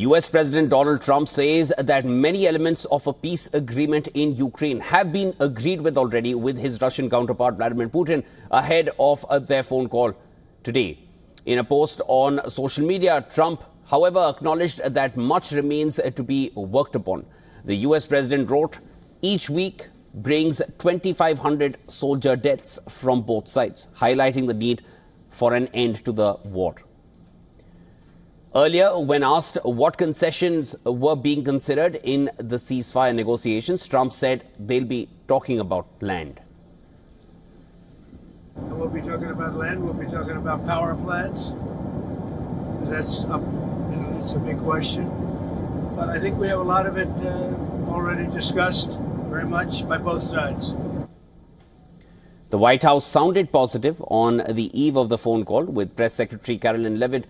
US President Donald Trump says that many elements of a peace agreement in Ukraine have been agreed with already with his Russian counterpart Vladimir Putin ahead of their phone call today. In a post on social media, Trump, however, acknowledged that much remains to be worked upon. The US President wrote, "Each week brings 2,500 soldier deaths from both sides, highlighting the need for an end to the war." Earlier, when asked what concessions were being considered in the ceasefire negotiations, Trump said they'll be talking about land. We'll be talking about land, we'll be talking about power plants. That's up, it's a big question. But I think we have a lot of it already discussed very much by both sides. The White House sounded positive on the eve of the phone call, with Press Secretary Caroline Leavitt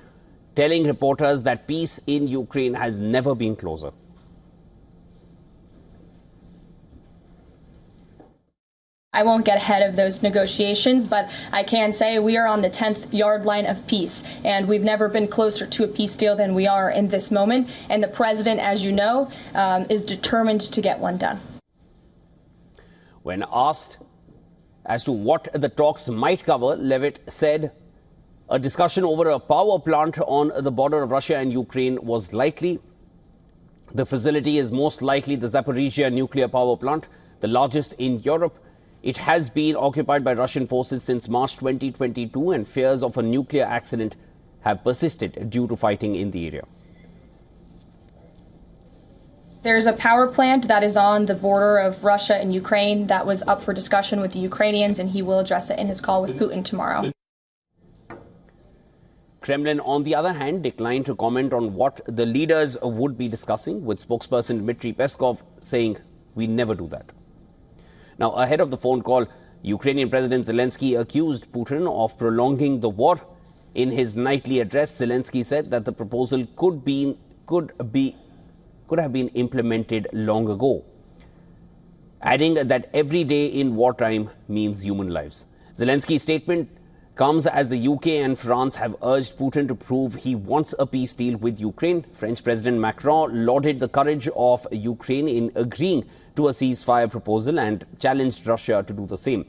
telling reporters that peace in Ukraine has never been closer. I won't get ahead of those negotiations, but I can say we are on the 10th yard line of peace, and we've never been closer to a peace deal than we are in this moment. And the president, as you know, is determined to get one done. When asked as to what the talks might cover, Leavitt said a discussion over a power plant on the border of Russia and Ukraine was likely. The facility is most likely the Zaporizhia nuclear power plant, the largest in Europe. It has been occupied by Russian forces since March 2022, and fears of a nuclear accident have persisted due to fighting in the area. There's a power plant that is on the border of Russia and Ukraine that was up for discussion with the Ukrainians, and he will address it in his call with Putin tomorrow. Kremlin, on the other hand, declined to comment on what the leaders would be discussing, with spokesperson Dmitry Peskov saying, "We never do that." Now, ahead of the phone call, Ukrainian President Zelensky accused Putin of prolonging the war. In his nightly address, Zelensky said that the proposal could have been implemented long ago, adding that every day in wartime means human lives. Zelensky's statement comes as the UK and France have urged Putin to prove he wants a peace deal with Ukraine. French President Macron lauded the courage of Ukraine in agreeing to a ceasefire proposal and challenged Russia to do the same.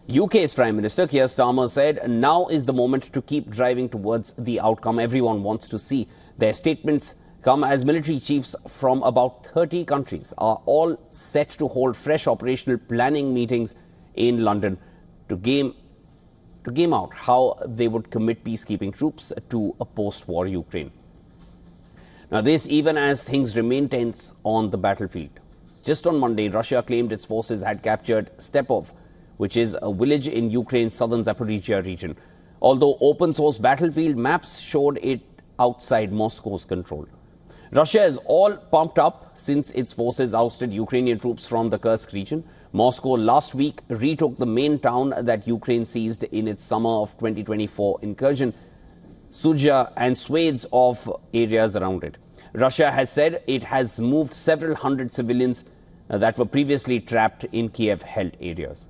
UK's Prime Minister Keir Starmer said now is the moment to keep driving towards the outcome everyone wants to see. Their statements come as military chiefs from about 30 countries are all set to hold fresh operational planning meetings in London to game out how they would commit peacekeeping troops to a post-war Ukraine. Now, this even as things remain tense on the battlefield. Just on Monday, Russia claimed its forces had captured Stepov, which is a village in Ukraine's southern Zaporizhia region, although open-source battlefield maps showed it outside Moscow's control. Russia is all pumped up since its forces ousted Ukrainian troops from the Kursk region. Moscow last week retook the main town that Ukraine seized in its summer of 2024 incursion, Sudzha, and swathes of areas around it. Russia has said it has moved several hundred civilians that were previously trapped in Kiev-held areas.